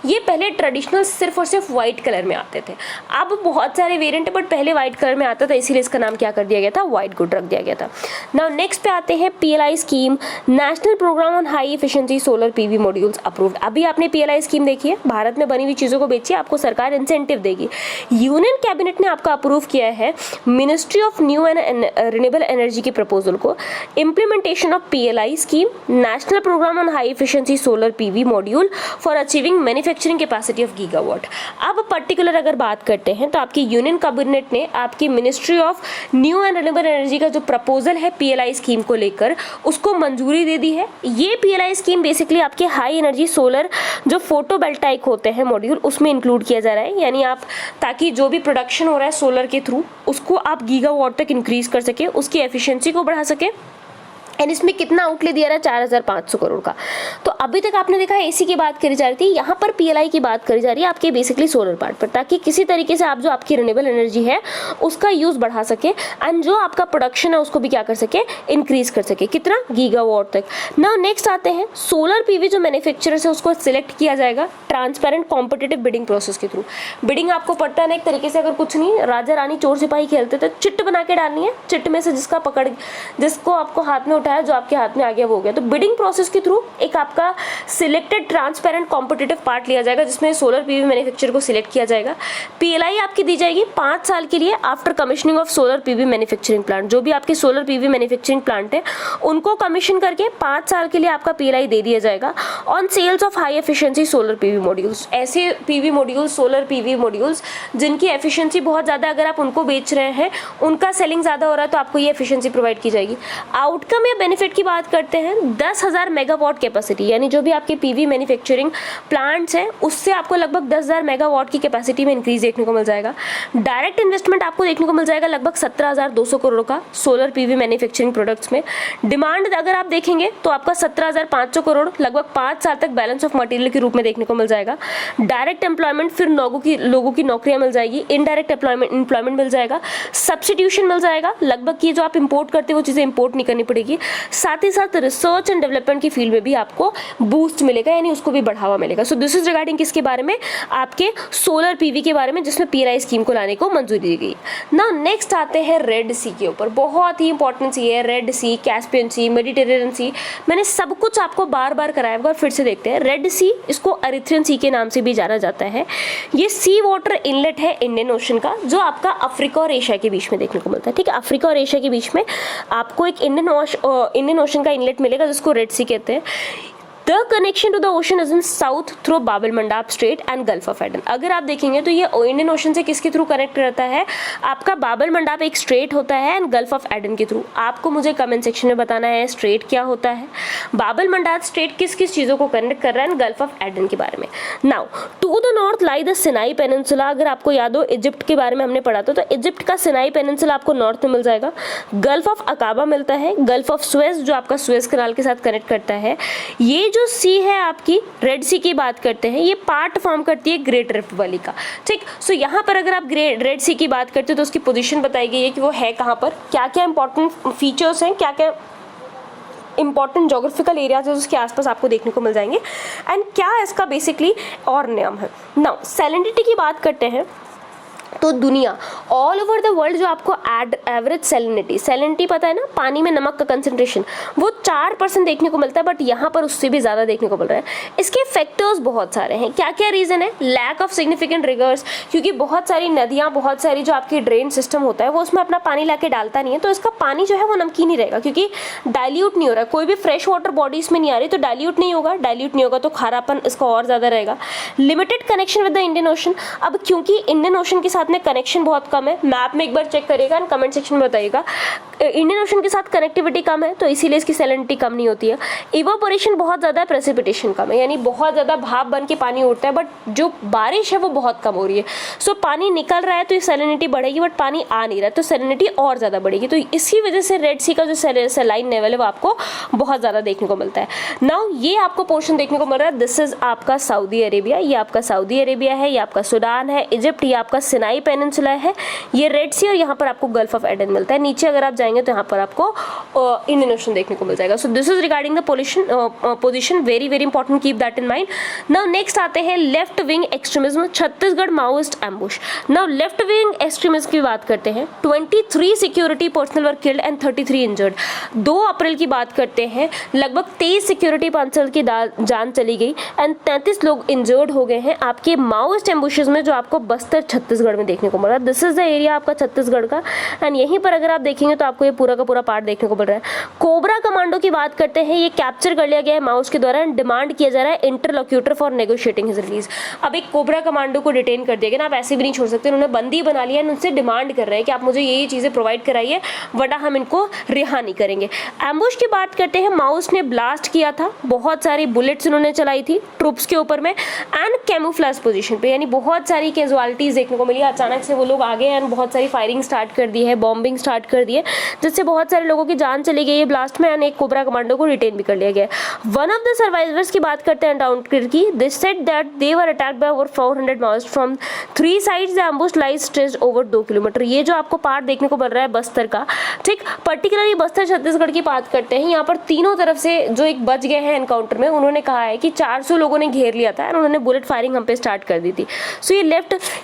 ये पहले ट्रेडिशनल सिर्फ और सिर्फ व्हाइट कलर में आते थे। अब बहुत सारे वेरिएंट है, बट पहले व्हाइट कलर में आता था, इसीलिए इसका नाम क्या कर दिया गया था? व्हाइट गुड रख दिया गया था। नाउ नेक्स्ट पे आते हैं PLI scheme, national programme on high efficiency solar PV modules approved. अभी आपने PLI स्कीम देखी है, भारत में बनी हुई चीज़ों को बेचिए, आपको सरकार इंसेंटिव देगी। यूनियन कैबिनेट ने आपका अप्रूव किया है ministry of new and renewable energy के प्रपोजल को, implementation of PLI scheme, national programme on high efficiency solar PV module for achieving manufacturing capacity of gigawatt. अब पर्टिकुलर अगर बात करते हैं तो आपकी यूनियन कैबिनेट ने आपकी ministry of new and renewable energy का जो प्रपोजल है PLI स्कीम को लेकर, उसको मंजूरी दे दी है। ये PLI स्कीम बेसिकली आपके हाई एनर्जी सोलर जो फोटोवोल्टाइक होते हैं मॉड्यूल, उसमें इंक्लूड किया जा रहा है, यानी आप ताकि जो भी प्रोडक्शन हो रहा है सोलर के थ्रू उसको आप गीगावाट तक इंक्रीज कर सके, उसकी एफिशिएंसी को बढ़ा सके। एंड इसमें कितना आउटले दिया रहा है? 4,500 करोड़ का। तो अभी तक आपने देखा AC की बात करी जा रही थी, यहाँ पर PLI की बात करी जा रही है आपके बेसिकली सोलर पार्ट पर, ताकि किसी तरीके से आप जो आपकी रिन्यूएबल एनर्जी है उसका यूज़ बढ़ा सके, एंड जो आपका प्रोडक्शन है उसको भी क्या कर सके? इंक्रीज कर सके। कितना? गीगावाट तक। नाउ नेक्स्ट आते हैं सोलर PV जो मैन्युफैक्चरर्स है उसको सिलेक्ट किया जाएगा ट्रांसपेरेंट कॉम्पिटिटिव बिडिंग प्रोसेस के थ्रू। बिडिंग आपको पड़ता है ना, एक तरीके से अगर कुछ नहीं, राजा रानी चोर सिपाही खेलते थे, चिट बना के डालनी है, चिट में से जिसको आपको हाथ में उठाया, जो आपके हाथ में आ गया वो हो गया। तो बिडिंग प्रोसेस के थ्रू एक आपका सिलेक्टेड ट्रांसपेरेंट कॉम्पिटिटिव पार्ट लिया जाएगा, जिसमें सोलर PV मैन्युफैक्चरर को सिलेक्ट किया जाएगा। PLI आपकी दी जाएगी 5 साल के लिए after commissioning of solar PV manufacturing plant. जो भी आपके सोलर PV मैन्युफैक्चरिंग प्लांट है उनको कमीशन करके 5 साल के लिए आपका PLI दे दिया जाएगा on sales of high efficiency solar PV modules. ऐसे PV modules, solar PV modules जिनकी एफिशिएंसी बहुत ज़्यादा, अगर आप उनको बेच रहे हैं, उनका सेलिंग ज़्यादा हो रहा है, तो आपको ये एफिशिएंसी प्रोवाइड की जाएगी। आउटकम या बेनिफिट की बात करते हैं, 10,000 मेगावाट कैपेसिटी, यानी जो भी आपके PV मैन्युफैक्चरिंग प्लांट्स हैं उससे आपको लगभग 10,000 मेगावाट की कैपेसिटी में इंक्रीज देखने को मिल जाएगा। डायरेक्ट इन्वेस्टमेंट आपको देखने को मिल जाएगा लगभग 17,200 करोड़ का सोलर PV मैन्युफैक्चरिंग प्रोडक्ट्स में। डिमांड अगर आप देखेंगे तो आपका 17,500 करोड़ लगभग 5 साल तक बैलेंस ऑफ मटेरियल के रूप में देखने को मिल जाएगा। डायरेक्ट एम्प्लॉयमेंट, फिर लोगों की नौकरियां मिल जाएगी। इनडायरेक्ट एम्प्लॉयमेंट मिल जाएगा, सब्स्टिट्यूशन मिल जाएगा, लगभग की जो आप इंपोर्ट करते हैं वो चीज़ें इंपोर्ट नहीं करनी पड़ेगी। साथ ही साथ रिसर्च एंड डेवलपमेंट की फील्ड में भी आपको बूस्ट मिलेगा, यानी उसको भी बढ़ावा मिलेगा। सो दिस इज रिगार्डिंग किसके बारे में? आपके सोलर PV के बारे में, जिसमें PLI स्कीम को लाने को मंजूरी दी गई। नाउ नेक्स्ट आते हैं रेड सी के ऊपर। बहुत ही इंपॉर्टेंट सी है रेड सी, कैस्पियन सी, मेडिटेरेनियन सी। मैंने सब कुछ आपको बार बार कराया होगा, फिर से देखते हैं। रेड सी, इसको अरिथ्रियन सी के नाम से भी जाना जाता है। ये सी वाटर इनलेट है इंडियन ओशन का, जो आपका अफ्रीका और एशिया के बीच में देखने को मिलता है। ठीक है, अफ्रीका और एशिया के बीच में आपको एक इंडियन ओशन का इनलेट मिलेगा, जिसको रेड सी कहते हैं। The connection to the ocean is in south through Bab el Mandeb Strait and Gulf of Aden. अगर आप देखेंगे तो ये इंडियन ओशन से किसके थ्रू कनेक्ट करता है, आपका बाब एल मंडाब एक स्ट्रेट होता है एंड गल्फ ऑफ एडन के थ्रू। आपको मुझे कमेंट सेक्शन में बताना है स्ट्रेट क्या होता है, बाब एल मंडाब स्ट्रेट किस किस चीज़ों को कनेक्ट कर रहा है, एंड गल्फ ऑफ एडन के बारे में। Now to the north lie the Sinai peninsula. अगर आपको याद हो इजिप्ट के बारे में हमने पढ़ा था, तो इजिप्ट का सिनाई पेनिनसुला आपको नॉर्थ में मिल जाएगा। गल्फ ऑफ अकाबा मिलता है, गल्फ ऑफ सुएज जो आपका सुएज कनाल के साथ कनेक्ट करता है। ये जो सी है आपकी रेड सी की बात करते हैं, ये पार्ट फॉर्म करती है ग्रेट रिफ्ट वैली का, ठीक। सो यहाँ पर अगर आप रेड सी की बात करते हो तो उसकी पोजीशन बताई गई है कि वो है कहाँ पर, क्या क्या इंपॉर्टेंट फीचर्स हैं, क्या क्या इंपॉर्टेंट जोग्राफिकल एरियाज है उसके आसपास आपको देखने को मिल जाएंगे, एंड क्या इसका बेसिकली और नियम है। नाउ सैलिनिटी की बात करते हैं तो दुनिया ऑल ओवर द वर्ल्ड जो आपको एवरेज सैलिनिटी पता है ना, पानी में नमक का कंसंट्रेशन, वो 4% देखने को मिलता है, बट यहाँ पर उससे भी ज़्यादा देखने को मिल रहा है। इसके फैक्टर्स बहुत सारे हैं। क्या क्या रीज़न है, लैक ऑफ सिग्निफिकेंट रिवर्स, क्योंकि बहुत सारी नदियाँ, बहुत सारी जो आपकी ड्रेन सिस्टम होता है वो उसमें अपना पानी ला के डालता नहीं है, तो इसका पानी जो है वो नमकीन ही रहेगा, क्योंकि डाइल्यूट नहीं हो रहा है, कोई भी फ्रेश वाटर बॉडी इसमें नहीं आ रही, तो डाइल्यूट नहीं होगा तो खारापन इसका और ज़्यादा रहेगा। Limited connection with the Indian ocean. अब क्योंकि इंडियन ओशन के साथ में कनेक्शन बहुत कम है, मैप में एक बार चेक करिएगा एंड कमेंट सेक्शन में बताइएगा, इंडियन ओशन के साथ कनेक्टिविटी कम है तो इसीलिए इसकी सैलिनिटी कम नहीं होती है। इवापोरेशन बहुत ज़्यादा है, प्रेसिपिटेशन कम है, यानी बहुत ज़्यादा भाप बन के पानी उड़ता है, बट जो बारिश है वो बहुत कम हो रही है। सो पानी निकल रहा है तो सैलिनिटी बढ़ेगी, बट पानी आ नहीं रहा है तो सैलिनिटी और ज़्यादा बढ़ेगी। तो इसी वजह से रेड सी का जो सैलाइन लेवल है वो आपको बहुत ज़्यादा देखने को मिलता है। नाउ ये आपको पोर्शन देखने को मिल रहा है, दिस इज आपका सऊदी अरेबिया, ये आपका सऊदी अरेबिया है, ये आपका सूडान है, इजिप्ट, ये आपका सिनाई पेनिनसुला है, ये रेड सी, और यहाँ पर आपको गल्फ ऑफ एडन मिलता है। नीचे अगर आप जाएंगे तो यहाँ पर आपको इंडियन ओशन देखने को मिल जाएगा। सो this is regarding the position, very very important, keep that in mind. Now next आते हैं left wing extremism, Chhattisgarh Maoist ambush. Now left wing extremism की बात करते हैं, 23 security personal were killed and 33 injured. 2 अप्रैल की बात करते हैं, लगभग 23 सिक्योरिटी पर्सनल की जान चली गई एंड 33 लोग इंजर्ड हो गए हैं आपके माओइस्ट एम्बुशेस में, जो आपको बस्तर छत्तीसगढ़ में देखने को मिल रहा है। दिस इज द एरिया आपका छत्तीसगढ़ का, एंड यहीं पर अगर आप देखेंगे तो आपको ये पूरा का पूरा पार्ट देखने को मिल रहा है। कोबरा कमांडो की बात करते हैं, ये कैप्चर कर लिया गया है माओइस्ट के द्वारा, डिमांड किया जा रहा है interlocutor for negotiating his release. अब एक कोबरा कमांडो को डिटेन कर दिया गया ना, आप ऐसे भी नहीं छोड़ सकते, उन्होंने बंदी बना लिया है, उनसे डिमांड कर रहे हैं कि आप मुझे ये चीज़ें प्रोवाइड कराइए वरना हम इनको रिहा नहीं करेंगे। एम्बुश की बात करते हैं, माओइस्ट ने ब्लास्ट किया था, बहुत सारी बुलेट्स उन्होंने चलाई थी ट्रूप्स के ऊपर में एंड कैमोफ्लेज पोजीशन पे, यानी बहुत सारी कैजुअलिटीज देखने को मिली। अचानक से वो लोग आ गए एंड बहुत सारी फायरिंग स्टार्ट कर दी है, बॉम्बिंग स्टार्ट कर दी है, जिससे बहुत सारे लोगों की जान चली गई है ब्लास्ट में, एंड एक कोबरा कमांडो को रिटेन भी कर लिया गया। वन ऑफ द सर्वाइवर्स की बात करते हैं एनकाउंटर की, they said that they were attacked by over 400 Maoist from 3 sides, the ambush lies stretched over 2 kilometre. ये जो आपको पार्ट देखने को मिल रहा है बस्तर का, ठीक, पर्टिकुलरली बस्तर छत्तीसगढ़ की बात करते हैं, यहाँ पर तीनों तरफ से जो एक बच गए हैं एनकाउंटर में, उन्होंने कहा है कि 400 लोगों ने घेर लिया था और उन्होंने बुलेट फायरिंग हम पे स्टार्ट कर दी थी। सो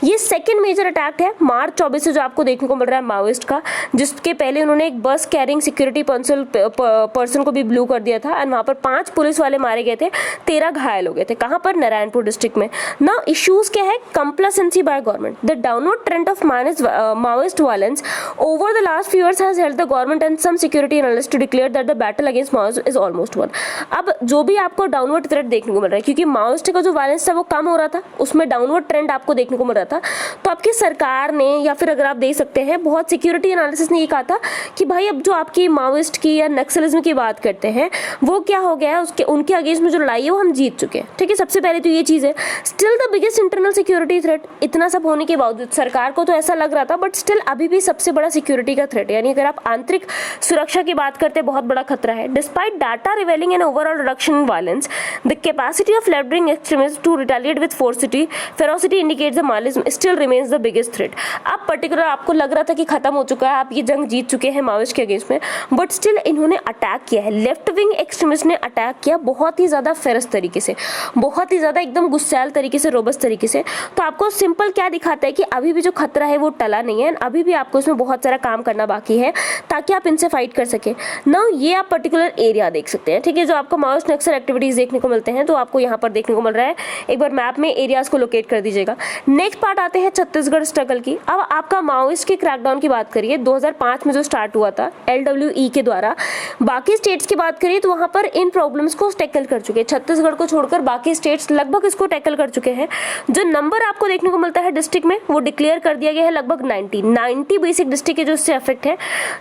ये सेकंड मेजर अटैक है मार्च 24 से जो आपको देखने को मिल रहा है माओइस्ट का, जिसके पहले उन्होंने एक बस कैरिंग सिक्योरिटी पर्सन को भी ब्लू कर दिया था एंड वहाँ पर 5 पुलिस वाले मारे गए थे, 13 घायल हो गए थे। कहाँ पर, नारायणपुर डिस्ट्रिक्ट में। नाउ इश्यूज क्या है, complacency by government, the downward trend of Maoist violence over the last few years has helped the government and some security analyst to declare that the battle against Maoist is almost won. अब जो भी आपको downward threat देखने को मिल रहा है, क्योंकि Maoist का जो वायलेंस था वो कम हो रहा था, उसमें डाउनवर्ड ट्रेंड आपको देखने को मिल रहा था, तो आपकी सरकार ने, या फिर अगर आप देख सकते हैं बहुत सिक्योरिटी एनालिसिस ने ये कहा था कि भाई अब जो आपकी माओइस्ट की या नक्सलिज्म की बात करते हैं वो क्या हो गया है, उसके उनके अगेंस्ट में जो लड़ाई है वो हम जीत चुके हैं, ठीक है। सबसे पहले तो ये चीज़ है। Still the biggest internal security threat, इतना सब होने के बावजूद सरकार को तो ऐसा लग रहा था, बट स्टिल अभी भी सबसे बड़ा सिक्योरिटी का थ्रेट है, यानी अगर आप आंतरिक सुरक्षा की बात करते हैं बहुत बड़ा खतरा है। Despite data revealing an overall reduction in violence, the capacity of left wing extremist to retaliate with ferocity indicates the Maoism still remains the biggest threat. अब पर्टिकुलर आपको लग रहा था कि खत्म हो चुका है, आप ये जंग जीत चुके हैं माओइस्ट के अगेंस्ट में, बट स्टिल इन्होंने अटैक किया है, लेफ्ट विंग एक्सट्रीमिस्ट ने अटैक किया बहुत ही ज़्यादा फेरस तरीके से, बहुत ही ज़्यादा एकदम गुस्सैल तरीके से, रोबस्ट तरीके से। तो आपको सिंपल क्या दिखाता है कि अभी भी जो खतरा है वो टला नहीं है, अभी भी आपको इसमें बहुत सारा काम करना बाकी है ताकि आप इनसे फाइट कर सकें। नाउ ये आप पर्टिकुलर एरिया देख सकते हैं, ठीक है, जो आपको माओइस्ट नक्सल एक्टिविटीज़ देखने को मिलते हैं, तो आपको यहाँ पर देखने को मिल रहा है। एक बार मैप में एरियाज को लोकेट कर दीजिएगा। नेक्स्ट पार्ट आते हैं छत्तीसगढ़ छत्तीसगढ़ स्ट्रगल की। अब आपका माओइस्ट के क्रैकडाउन की बात करिए 2005 में जो स्टार्ट हुआ था LWE के द्वारा, बाकी स्टेट्स की बात करिए तो वहाँ पर इन प्रॉब्लम्स को टैकल कर चुके हैं। छत्तीसगढ़ को छोड़कर बाकी स्टेट्स लगभग इसको टैकल कर चुके हैं। जो नंबर आपको देखने को मिलता है डिस्ट्रिक्ट में वो डिक्लेयर कर दिया गया है लगभग 90 बेसिक डिस्ट्रिक्ट है जो इससे अफेक्ट है।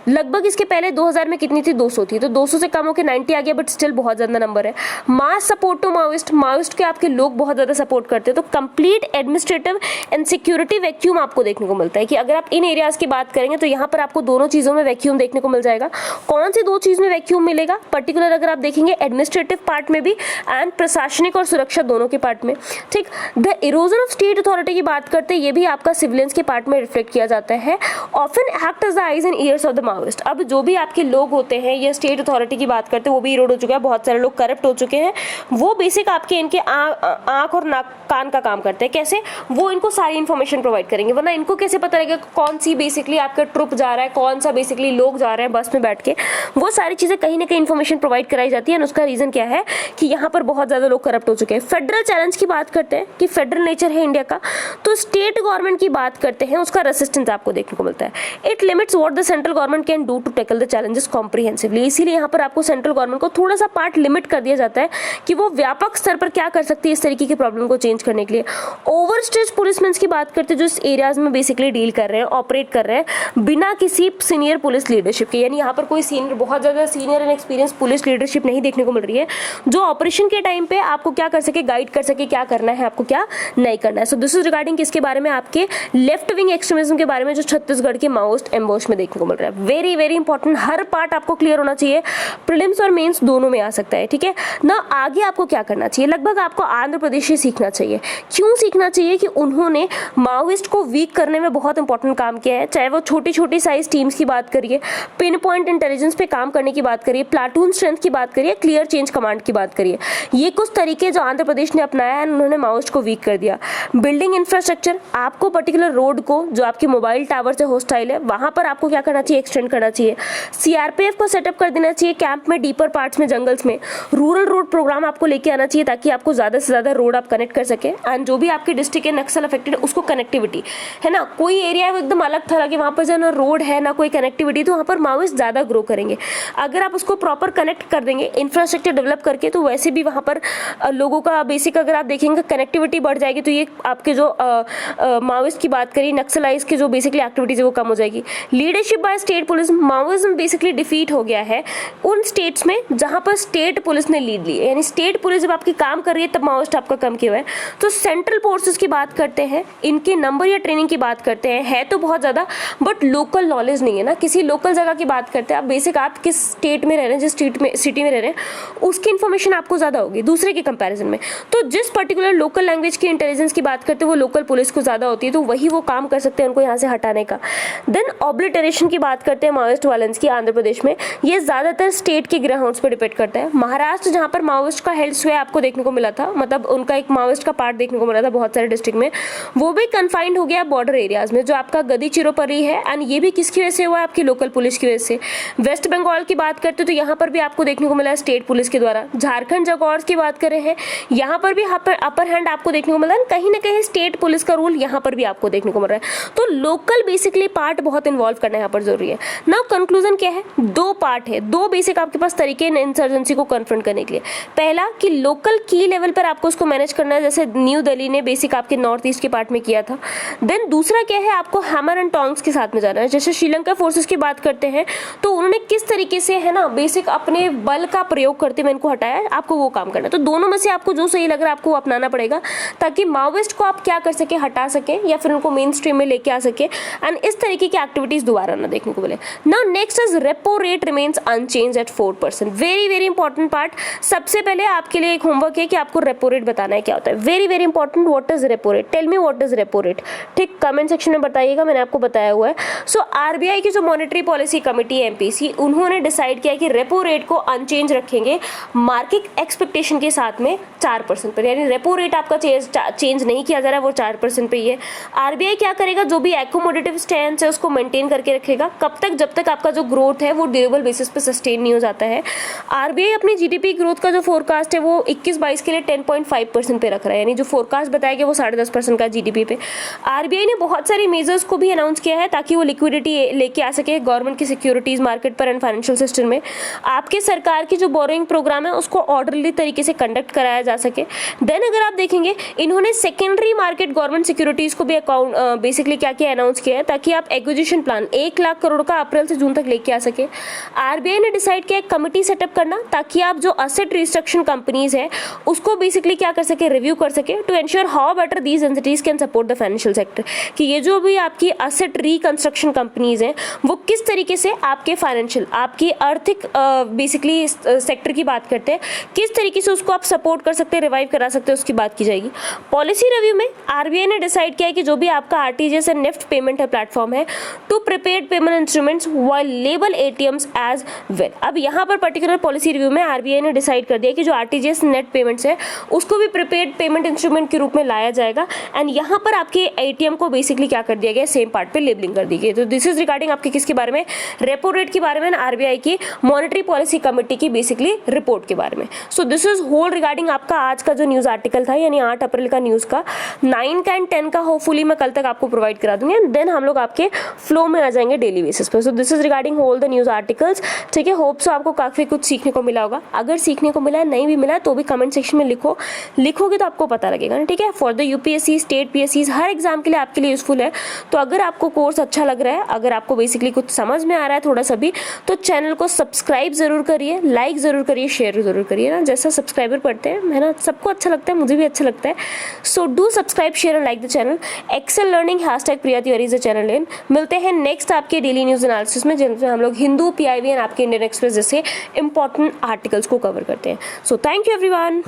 लगभग इसके पहले 2000 में कितनी थी, 200 थी, तो 200 से कम होकर 90 आ गया, बट स्टिल बहुत ज्यादा नंबर है। मास सपोर्ट टू माओइस्ट के आपके लोग बहुत ज्यादा सपोर्ट करते हैं। तो complete administrative and security vacuum आपको देखने को मिलता है कि अगर आप इन एरियाज की बात करेंगे तो यहाँ पर आपको दोनों चीजों में वैक्यूम देखने को मिल जाएगा। कौन सी दो चीज में वैक्यूम मिलेगा पर्टिकुलर अगर आप देखेंगे, एडमिनिस्ट्रेटिव पार्ट में भी एंड प्रशासनिक और सुरक्षा दोनों के पार्ट में। ठीक, the erosion of state authority की बात करते हैं, ये भी आपका सिविलियंस के पार्ट में रिफ्लेक्ट किया जाता है। Often act as the eyes and ears of the Maoist. अब जो भी आपके लोग होते हैं, ये स्टेट अथॉरिटी की बात करते हैं, वो भी इरोड हो चुका है, बहुत सारे लोग करप्ट हो चुके हैं। वो बेसिक आपके इनके आंख और नाक कान का काम करते हैं। कैसे? वो इनको सारी इन्फॉर्मेशन प्रोवाइड करेंगे, वरना इनको कैसे पता लगेगा कौन सी बेसिकली आपका ट्रुप जा रहा है, कौन सा बेसिकली लोग जा रहे हैं बस में बैठ के। वो सारी चीजें कहीं ना कहीं इन्फॉर्मेशन प्रोवाइड कराई जाती है। और उसका रीजन क्या है कि यहाँ पर बहुत ज्यादा लोग करप्ट हो चुके हैं। फेडरल चैलेंज की बात करते हैं कि फेडरल नेचर है इंडिया का, तो स्टेट गवर्नमेंट की बात करते हैं, उसका रेसिस्टेंस आपको देखने को मिलता है। It limits what the central government can do to tackle the challenges comprehensively. इसीलिए यहाँ पर आपको सेंट्रल गवर्नमेंट को थोड़ा सा पार्ट लिमिट कर दिया जाता है कि वो व्यापक स्तर पर क्या कर सकती है इस तरीके की प्रॉब्लम को चेंज करने के लिए। ओवर स्ट्रेच पुलिसमैन की बात करते हैं जो इस एरियाज में बेसिकली डील कर रहे हैं, ऑपरेट कर रहे हैं बिना किसी सीनियर पुलिस लीडरशिप के, यानी यहाँ पर कोई सीनियर, बहुत ज्यादा senior and experience police leadership नहीं देखने को मिल रही है, जो ऑपरेशन के टाइम पे आपको क्या कर सके, गाइड कर सके, क्या करना है आपको, क्या नहीं करना है। सो दिस इज रिगार्डिंग किसके बारे में, आपके लेफ्ट विंग एक्सट्रीमिज्म के बारे में, जो छत्तीसगढ़ के माओइस्ट एम्बोश में देखने को मिल रहा है। वेरी वेरी इंपॉर्टेंट, हर पार्ट आपको क्लियर होना चाहिए, प्रीलिम्स और मेंस दोनों में आ सकता है। ठीक है ना। आगे आपको क्या करना चाहिए, लगभग आपको आंध्र प्रदेश से सीखना चाहिए। क्यों सीखना चाहिए? कि उन्होंने माओइस्ट को वीक करने में बहुत इंपॉर्टेंट काम किया है। चाहे वो छोटी छोटी साइज टीम्स की बात करिए, पिन पॉइंट इंटेलिजेंस पे काम करने की बात करिए, प्लाटून स्ट्रेंथ की बात करिए, क्लियर चेंज कमांड की बात करिए, ये कुछ तरीके जो आंध्र प्रदेश ने अपनाया है, उन्होंने माओइस्ट को वीक कर दिया। बिल्डिंग इंफ्रास्ट्रक्चर, आपको पर्टिकुलर रोड को जो आपके मोबाइल टावर से होस्टाइल है वहां पर आपको क्या करना चाहिए, एक्सटेंड करना चाहिए। सीआरपीएफ को सेटअप कर देना चाहिए कैंप में, डीपर पार्ट्स में, जंगल्स में। रूरल रोड प्रोग्राम आपको लेके आना चाहिए ताकि आपको ज्यादा से ज्यादा रोड आप कनेक्ट कर सके। एंड जो भी आपके डिस्ट्रिक्ट है नक्सल अफेक्टेड, उसको कनेक्टिविटी है ना, कोई एरिया है वो एकदम अलग था कि वहां पर जो ना रोड है ना कोई कनेक्टिविटी, तो वहां पर माओइस्ट ज्यादा ग्रो करेंगे। अगर आप उसको प्रॉपर कनेक्ट कर देंगे इंफ्रास्ट्रक्चर डेवलप करके, तो वैसे भी वहां पर लोगों का बेसिक अगर आप देखेंगे कनेक्टिविटी बढ़ जाएगी, तो ये आपके जो माओइस्ट की बात करिए, नक्सलाइज की जो बेसिकली एक्टिविटीज है वो कम हो जाएगी। Leadership by state police, Maoism basically defeat हो गया है उन स्टेट्स में जहां पर स्टेट पुलिस ने लीड ली है, यानी स्टेट पुलिस जब आपकी काम कर रही है तब माओइस्ट आपका कम किया हुआ है। तो सेंट्रल फोर्सेस की बात करते हैं, इनके नंबर या ट्रेनिंग की बात करते हैं, है तो बहुत ज्यादा, बट लोकल नॉलेज नहीं है ना। किसी लोकल जगह की बात करते हैं आप, बेसिक आप किस स्टेट में रह रहे हैं, जिस सिटी में रह रहे हैं, उसकी इन्फॉर्मेशन आपको ज्यादा होगी दूसरे के कंपैरिजन में। तो जिस पर्टिकुलर लोकल लैंग्वेज की इंटेलिजेंस की बात करते हैं वो लोकल पुलिस को ज्यादा होती है, तो वही वो काम कर सकते हैं उनको यहाँ से हटाने का। देन ऑब्लिटरेशन की बात करते हैं माओइस्ट वायलेंस की आंध्र प्रदेश में, ये ज्यादातर स्टेट के ग्राउंड्स पर डिपेंड करता है। महाराष्ट्र जहाँ पर माओइस्ट का हेल्थ स्वे आपको देखने को मिला था, मतलब उनका एक माओइस्ट का पार्ट देखने को मिला था बहुत सारे डिस्ट्रिक्ट में, वो भी कन्फाइंड हो गया बॉर्डर एरियाज में, जो आपका गदी चिरोपरी है। एंड ये भी किसकी वजह से हुआ है, आपकी लोकल पुलिस की वजह से। वेस्ट बंगाल की बात करते तो यहाँ पर भी आपको देखने को मिला है स्टेट पुलिस के द्वारा। झारखंड जागौर्स की बात कर रहे हैं, यहाँ पर भी अपर हैंड आपको देखने को मिला है, कहीं ना कहीं स्टेट पुलिस का रूल यहाँ पर भी आपको देखने को मिल रहा है। तो लोकल बेसिकली पार्ट बहुत इन्वॉल्व करना यहाँ पर जरूरी है। नाउ कंक्लूजन क्या है, दो पार्ट है, दो बेसिक आपके पास तरीके इंसर्जेंसी को कन्फ्रंट करने के लिए। पहला कि लोकल की लेवल पर आपको उसको मैनेज करना है, जैसे न्यू दिल्ली ने बेसिक आपके नॉर्थ ईस्ट के पार्ट में किया था। देन दूसरा क्या है, आपको हैमर एंड टोंग्स के साथ में जाना है। जैसे श्रीलंका फोर्सेस की बात करते हैं तो उन्होंने किस तरीके से है ना बेसिक अपने बल का प्रयोग करते हुए इनको हटाया, आपको वो काम करना है। तो दोनों में से आपको जो सही लग रहा है आपको अपनाना पड़ेगा, ताकि माओइस्ट को आप क्या कर सके, हटा सके या फिर उनको मेन स्ट्रीम में लेके आ सके, एंड इस तरीके की एक्टिविटीज दोबारा ना देखने को मिले। Now next is repo rate remains unchanged at 4%। Very very important part. सबसे पहले आपके लिए एक होमवर्क है कि आपको रेपो रेट बताना है क्या होता है। Very very important, what is repo rate, tell me what is repo rate. ठीक, कमेंट सेक्शन में बताइएगा, मैंने आपको बताया हुआ है। सो आरबीआई की जो मॉनेटरी पॉलिसी कमेटी है एमपीसी, उन्होंने डिसाइड किया कि रेपो रेट को अनचेंज रखेंगे मार्केट एक्सपेक्टेशन के साथ में 4% पर, यानी रेपो रेट आपका चेंज नहीं किया जा रहा है, वो 4% पे ही है। आरबीआई क्या करेगा, जो भी एकोमोडेटिव स्टैंड है उसको मेंटेन करके रखेगा, कब तक, जब तक आपका जो ग्रोथ है वो ड्यूरेबल बेसिस पे सस्टेन नहीं हो जाता है। आरबीआई अपनी जीडीपी ग्रोथ का जो फोरकास्ट है वो 21-22 के लिए 10.5% पे रख रहा है, यानी जो फोरकास्ट बताया गया वो 10.5% का जीडीपी पे। आरबीआई ने बहुत सारी मेजर्स को भी अनाउंस किया है ताकि वो लिक्विडिटी लेके आ सके गवर्नमेंट की सिक्योरिटीज मार्केट पर एंड फाइनेंशियल सिस्टम में। आपके सरकार की जो बोरोइंग प्रोग्राम है उसको ऑर्डरली तरीके से कंडक्ट कराया जा सके। देन अगर आप देखेंगे इन्होंने सेकेंडरी मार्केट गवर्नमेंट सिक्योरिटीज को भी अकाउंट बेसिकली क्या किया अनाउंस किया है ताकि आप एक्विजिशन प्लान 1 लाख करोड़ का अप्रैल से जून तक लेके आ सके। आरबीआई ने डिसाइड किया एक कमिटी सेटअप करना ताकि आप जो असेट रिस्ट्रक्शन कंपनीज है उसको बेसिकली क्या कर सके, रिव्यू कर सके to ensure how better these entities can support the financial sector, कि ये जो भी आपकी असेट रिकंस्ट्रक्शन कंपनीज हैं वो किस तरीके से आपके फाइनेंशियल आपकी आर्थिक बेसिकली सेक्टर की बात करते हैं, किस तरीके से उसको आप सपोर्ट कर सकते हैं, रिवाइव करा सकते हैं, उसकी बात की जाएगी। पॉलिसी रिव्यू में आरबीआई ने डिसाइड किया है कि जो भी आपका आरटीजीएस एंड नेफ्ट पेमेंट है प्लेटफॉर्म है to prepared payment instruments white label ATMs as well. अब यहाँ पर पर्टिकुलर पॉलिसी रिव्यू में आरबीआई ने डिसाइड कर दिया कि जो आरटीजीएस नेट पेमेंट्स है उसको भी प्रिपेयर्ड पेमेंट इंस्ट्रूमेंट के रूप में लाया जाएगा एंड यहाँ पर आपके एटीएम को बेसिकली क्या कर दिया गया, सेम पार्ट पे लेबलिंग कर दी गई। तो दिस इज रिगार्डिंग आपके किसके बारे में, रेपो रेट के बारे में, आरबीआई की मॉनेटरी पॉलिसी कमेटी की बेसिकली रिपोर्ट के बारे में। So this is whole regarding आपका आज का जो न्यूज आर्टिकल था यानी 8 अप्रैल का न्यूज का। 9 का एंड 10 का होपफुली मैं कल तक आपको प्रोवाइड करा दूंगी एंड देन हम लोग आपके फ्लो में आ जाएंगे डेली बेसिस पर। So this is regarding whole the news articles. ठीक है, होप सो आपको काफी कुछ सीखने को मिला होगा। अगर सीखने को मिला है, नहीं भी मिला है तो भी कमेंट सेक्शन में लिखोगे तो आपको पता लगेगा ना। ठीक है, for the UPSC, state PSC, her exam के लिए आपके लिए यूजफुल है। तो अगर आपको कोर्स अच्छा लग रहा है, अगर आपको बेसिकली कुछ समझ में आ रहा है थोड़ा सा भी, तो चैनल को सब्सक्राइब जरूर करिए, लाइक जरूर करिए, शेयर जरूर करिए ना। जैसा सब्सक्राइबर पढ़ते हैं है ना, सबको अच्छा लगता है, मुझे भी अच्छा लगता है। So do subscribe, share and like the channel. Excel Learning #Priya Tiwari is the channel name. मिलते हैं नेक्स्ट आपके डेली न्यूज एनालिसिस में, जिनमें हम लोग हिंदू, पीआईबी एंड आपके इंडियन एक्सप्रेस जैसे इंपॉर्टेंट आर्टिकल्स को कवर करते हैं। So thank you everyone.